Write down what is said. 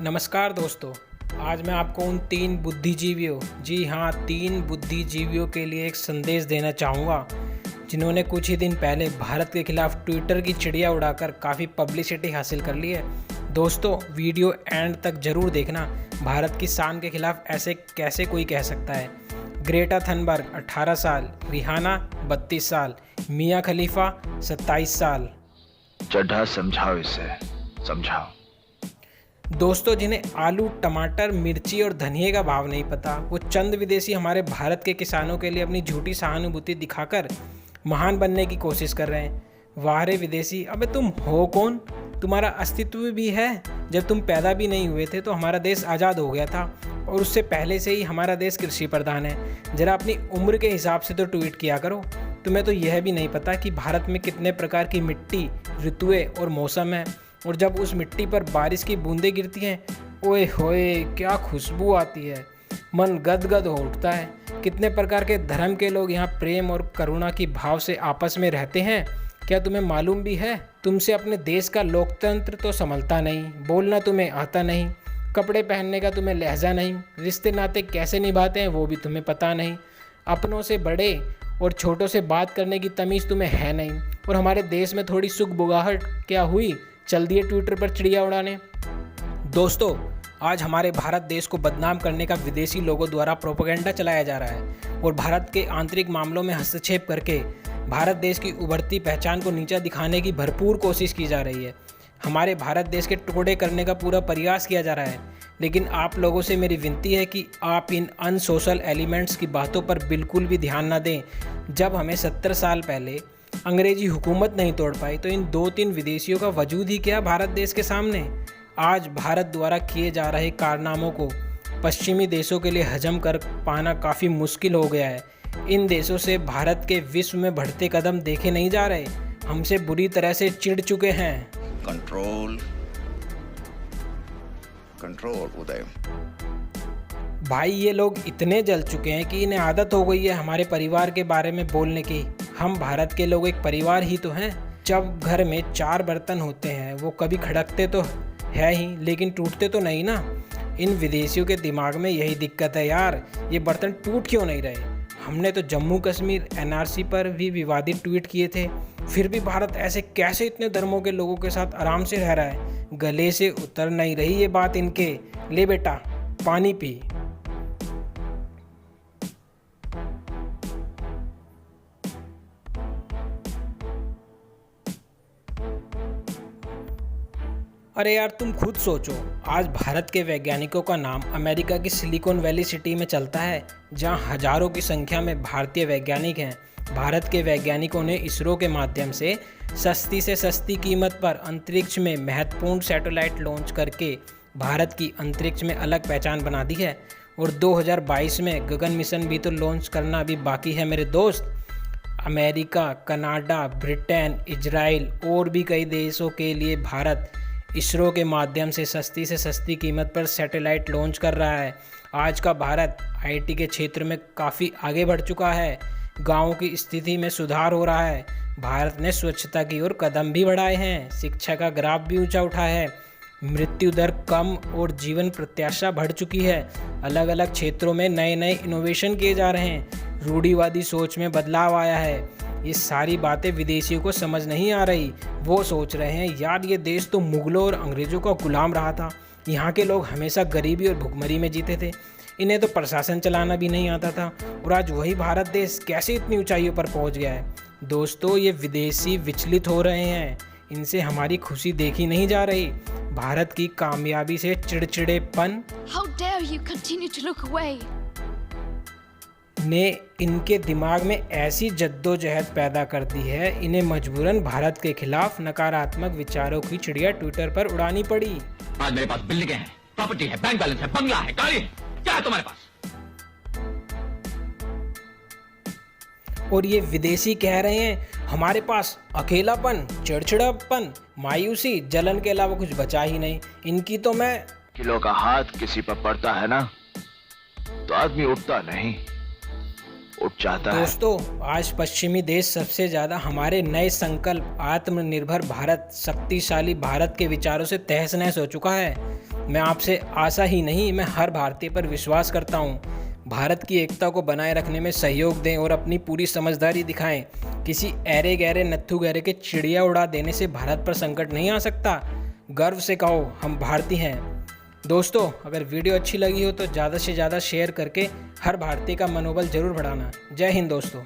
नमस्कार दोस्तों। आज मैं आपको उन 3 बुद्धिजीवियों, जी हाँ 3 बुद्धिजीवियों के लिए एक संदेश देना चाहूँगा जिन्होंने कुछ ही दिन पहले भारत के खिलाफ ट्विटर की चिड़िया उड़ाकर काफ़ी पब्लिसिटी हासिल कर ली है। दोस्तों वीडियो एंड तक ज़रूर देखना। भारत की शान के खिलाफ ऐसे कैसे कोई कह सकता है। ग्रेटा थनबर्ग 18 साल, रिहाना 32 साल, मियाँ खलीफा 27 साल। चड्ढा समझाओ, इसे समझाओ। दोस्तों जिन्हें आलू, टमाटर, मिर्ची और धनिये का भाव नहीं पता, वो चंद विदेशी हमारे भारत के किसानों के लिए अपनी झूठी सहानुभूति दिखाकर महान बनने की कोशिश कर रहे हैं। वाह रे विदेशी, अबे तुम हो कौन? तुम्हारा अस्तित्व भी है? जब तुम पैदा भी नहीं हुए थे तो हमारा देश आज़ाद हो गया था और उससे पहले से ही हमारा देश कृषि प्रधान है। जरा अपनी उम्र के हिसाब से तो ट्वीट किया करो। तुम्हें तो यह भी नहीं पता कि भारत में कितने प्रकार की मिट्टी, ऋतुएं और मौसम है, और जब उस मिट्टी पर बारिश की बूंदें गिरती हैं, ओए होए क्या खुशबू आती है, मन गदगद हो उठता है। कितने प्रकार के धर्म के लोग यहाँ प्रेम और करुणा की भाव से आपस में रहते हैं, क्या तुम्हें मालूम भी है? तुमसे अपने देश का लोकतंत्र तो संभलता नहीं, बोलना तुम्हें आता नहीं, कपड़े पहनने का तुम्हें लहजा नहीं, रिश्ते नाते कैसे निभाते हैं वो भी तुम्हें पता नहीं, अपनों से बड़े और छोटों से बात करने की तमीज़ तुम्हें है नहीं, और हमारे देश में थोड़ी सुख बुगाहट क्या हुई, चल दिए ट्विटर पर चिड़िया उड़ाने। दोस्तों आज हमारे भारत देश को बदनाम करने का विदेशी लोगों द्वारा प्रोपेगेंडा चलाया जा रहा है और भारत के आंतरिक मामलों में हस्तक्षेप करके भारत देश की उभरती पहचान को नीचा दिखाने की भरपूर कोशिश की जा रही है। हमारे भारत देश के टुकड़े करने का पूरा प्रयास किया जा रहा है। लेकिन आप लोगों से मेरी विनती है कि आप इन अनसोशल एलिमेंट्स की बातों पर बिल्कुल भी ध्यान न दें। जब हमें 70 साल पहले अंग्रेजी हुकूमत नहीं तोड़ पाई तो इन 2-3 विदेशियों का वजूद ही क्या भारत देश के सामने। आज भारत द्वारा किए जा रहे कारनामों को पश्चिमी देशों के लिए हजम कर पाना काफ़ी मुश्किल हो गया है। इन देशों से भारत के विश्व में बढ़ते कदम देखे नहीं जा रहे, हमसे बुरी तरह से चिढ़ चुके हैं। कंट्रोल कंट्रोल उदय। भाई ये लोग इतने जल चुके हैं कि इन्हें आदत हो गई है हमारे परिवार के बारे में बोलने की। हम भारत के लोग एक परिवार ही तो हैं। जब घर में 4 बर्तन होते हैं वो कभी खड़कते तो है ही, लेकिन टूटते तो नहीं ना। इन विदेशियों के दिमाग में यही दिक्कत है यार, ये बर्तन टूट क्यों नहीं रहे। हमने तो जम्मू कश्मीर एनआरसी पर भी विवादित ट्वीट किए थे, फिर भी भारत ऐसे कैसे इतने धर्मों के लोगों के साथ आराम से रह रहा है। गले से उतर नहीं रही ये बात इनके। ले बेटा पानी पी। अरे यार तुम खुद सोचो, आज भारत के वैज्ञानिकों का नाम अमेरिका की सिलिकॉन वैली सिटी में चलता है, जहां हजारों की संख्या में भारतीय वैज्ञानिक हैं। भारत के वैज्ञानिकों ने इसरो के माध्यम से सस्ती से सस्ती कीमत पर अंतरिक्ष में महत्वपूर्ण सैटेलाइट लॉन्च करके भारत की अंतरिक्ष में अलग पहचान बना दी है। और 2022 में गगन मिशन भी तो लॉन्च करना अभी बाकी है मेरे दोस्त। अमेरिका, कनाडा, ब्रिटेन, इजराइल और भी कई देशों के लिए भारत इसरो के माध्यम से सस्ती कीमत पर सैटेलाइट लॉन्च कर रहा है। आज का भारत आईटी के क्षेत्र में काफ़ी आगे बढ़ चुका है। गाँव की स्थिति में सुधार हो रहा है। भारत ने स्वच्छता की ओर कदम भी बढ़ाए हैं। शिक्षा का ग्राफ भी ऊंचा उठा है। मृत्यु दर कम और जीवन प्रत्याशा बढ़ चुकी है। अलग अलग क्षेत्रों में नए नए इनोवेशन किए जा रहे हैं। रूढ़िवादी सोच में बदलाव आया है। ये सारी बातें विदेशियों को समझ नहीं आ रही। वो सोच रहे हैं यार ये देश तो मुगलों और अंग्रेज़ों का गुलाम रहा था, यहाँ के लोग हमेशा गरीबी और भुखमरी में जीते थे, इन्हें तो प्रशासन चलाना भी नहीं आता था, और आज वही भारत देश कैसे इतनी ऊंचाइयों पर पहुँच गया है। दोस्तों ये विदेशी विचलित हो रहे हैं, इनसे हमारी खुशी देखी नहीं जा रही। भारत की कामयाबी से चिड़चिड़ेपन ने इनके दिमाग में ऐसी जद्दोजहद पैदा कर दी है, इन्हें मजबूरन भारत के खिलाफ नकारात्मक विचारों की चिड़िया ट्विटर पर उड़ानी पड़ी। आज मेरे पास बिल्डिंगें हैं, प्रॉपर्टी है, बैंक बैलेंस है, बंगला है, गाड़ी है, क्या है तुम्हारे पास? और ये विदेशी कह रहे हैं हमारे पास अकेलापन, चिड़चिड़ापन, मायूसी, जलन के अलावा कुछ बचा ही नहीं। इनकी तो मैं किलो का हाथ किसी पर पड़ता है ना तो आदमी उठता नहीं, उठ जाता है। दोस्तों, आज पश्चिमी देश सबसे ज़्यादा हमारे नए संकल्प आत्मनिर्भर भारत, शक्तिशाली भारत के विचारों से तहस नहस हो चुका है। मैं आपसे आशा ही नहीं, मैं हर भारतीय पर विश्वास करता हूँ। भारत की एकता को बनाए रखने में सहयोग दें और अपनी पूरी समझदारी दिखाएं। किसी ऐरे गहरे नत्थु गहरे के चिड़िया उड़ा देने से भारत पर संकट नहीं आ सकता। गर्व से कहो, हम भारतीय हैं। दोस्तों, अगर वीडियो अच्छी लगी हो तो ज़्यादा से ज़्यादा शेयर करके हर भारतीय का मनोबल जरूर बढ़ाना। जय हिंद दोस्तों।